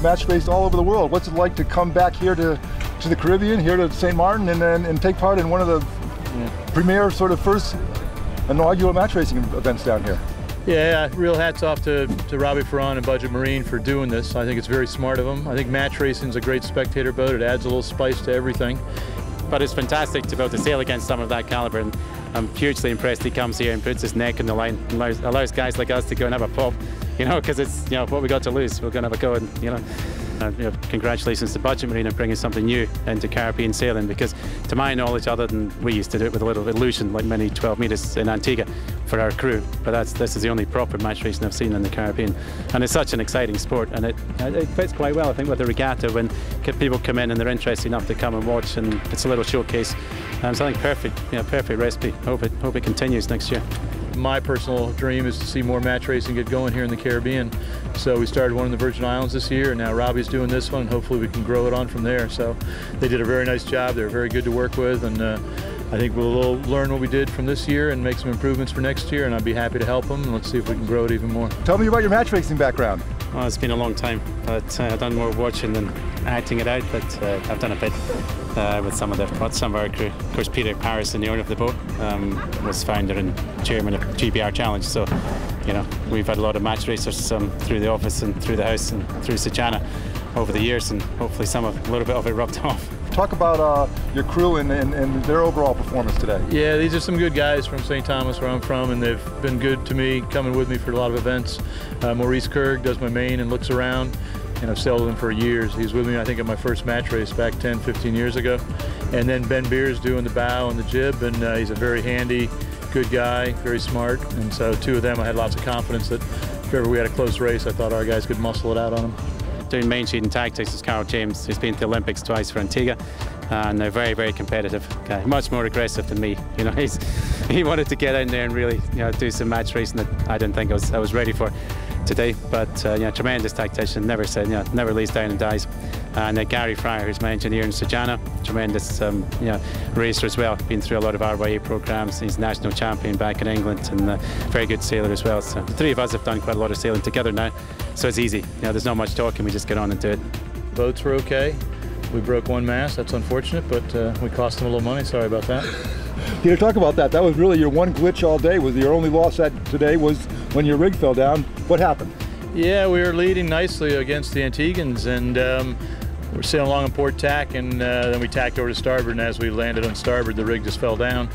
match raced all over the world. What's it like to come back here to the Caribbean, here to St. Maarten, and take part in one of the premier sort of first inaugural match racing events down here? Yeah, real hats off to Robbie Ferran and Budget Marine for doing this. I think it's very smart of them. I think match racing is a great spectator boat. It adds a little spice to everything. But it's fantastic to be able to sail against someone of that caliber, and I'm hugely impressed he comes here and puts his neck on the line and allows guys like us to go and have a pop, you know, because it's, you know, what we got to lose. We're going to have a go, and you know, congratulations to Budget Marine on bringing something new into Caribbean sailing, because to my knowledge, other than we used to do it with a little illusion like many 12 metres in Antigua for our crew, but this is the only proper match racing I've seen in the Caribbean, and it's such an exciting sport, and it fits quite well, I think, with the regatta when people come in and they're interested enough to come and watch, and it's a little showcase. So I think perfect recipe. Hope it continues next year. My personal dream is to see more match racing get going here in the Caribbean. So we started one in the Virgin Islands this year, and now Robbie's doing this one, and hopefully we can grow it on from there. So they did a very nice job. They were very good to work with, and I think we'll learn what we did from this year and make some improvements for next year, and I'd be happy to help them, and let's see if we can grow it even more. Tell me about your match racing background. Well, it's been a long time, but I've done more watching than acting it out, but I've done a bit with some of our crew. Of course, Peter Harrison, the owner of the boat, was founder and chairman of GBR Challenge, so you know, we've had a lot of match racers through the office and through the house and through Sejana over the years, and hopefully a little bit of it rubbed off. Talk about your crew and their overall performance today. Yeah, these are some good guys from St. Thomas, where I'm from, and they've been good to me, coming with me for a lot of events. Maurice Kerg does my main and looks around, and I've sailed with him for years. He was with me, I think, at my first match race back 10, 15 years ago. And then Ben Beers doing the bow and the jib, and he's a very handy, good guy, very smart. And so two of them, I had lots of confidence that if ever we had a close race, I thought our guys could muscle it out on them. Doing main sheet and tactics is Carl James, who's been to the Olympics twice for Antigua, and they're very, very competitive guy, much more aggressive than me. You know, he wanted to get in there and really, you know, do some match racing that I didn't think I was ready for today. But yeah, tremendous tactician, never lays down and dies. And Gary Fryer, who's my engineer in Sejana, tremendous racer as well. Been through a lot of RYA programs. He's national champion back in England, and a very good sailor as well. So the three of us have done quite a lot of sailing together now, so it's easy. You know, there's not much talking. We just get on and do it. Boats were okay. We broke one mast. That's unfortunate, but we cost them a little money. Sorry about that. Peter, talk about that. That was really your one glitch all day. Was your only loss today was when your rig fell down. What happened? Yeah, we were leading nicely against the Antiguans, and we're sailing along on port tack, and then we tacked over to starboard, and as we landed on starboard, the rig just fell down.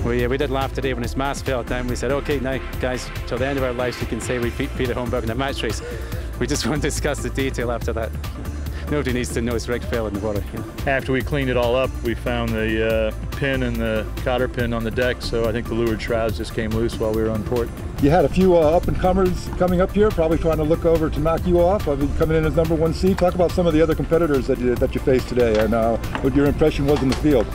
We did laugh today when his mast fell down. We said, okay, now guys, till the end of our lives we can say we beat Peter Holmberg in a match race. We just won't discuss the detail after that. Nobody needs to know his rig fell in the water. You know. After we cleaned it all up, we found the pin and the cotter pin on the deck, so I think the leeward shrouds just came loose while we were on port. You had a few up-and-comers coming up here, probably trying to look over to knock you off. Coming in as #1 seed. Talk about some of the other competitors that you faced today, and what your impression was in the field.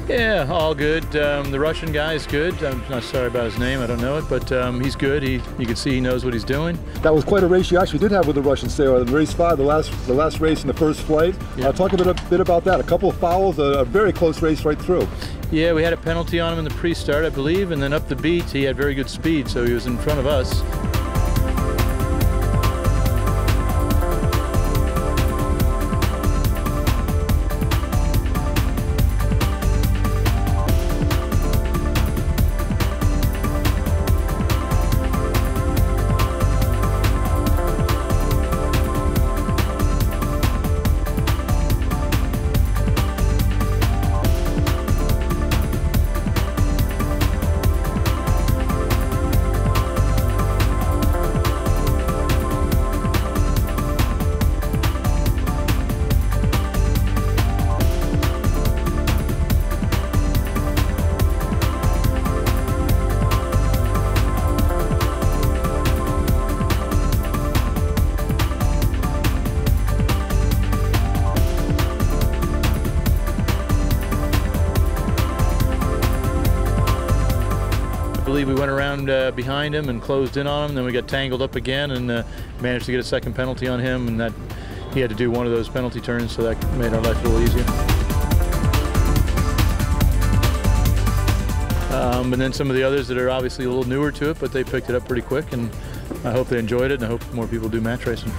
Yeah, all good. The Russian guy is good. I'm not sorry about his name, I don't know it, but he's good. You can see he knows what he's doing. That was quite a race you actually did have with the Russian sailor. Race 5, the last race in the first flight. Yeah. Talk a bit about that. A couple of fouls, a very close race right through. Yeah, we had a penalty on him in the pre-start, I believe, and then up the beat, he had very good speed, so he was in front of us. I believe we went around behind him and closed in on him, then we got tangled up again and managed to get a second penalty on him, and that he had to do one of those penalty turns, so that made our life a little easier. And then some of the others that are obviously a little newer to it, but they picked it up pretty quick, and I hope they enjoyed it, and I hope more people do match racing.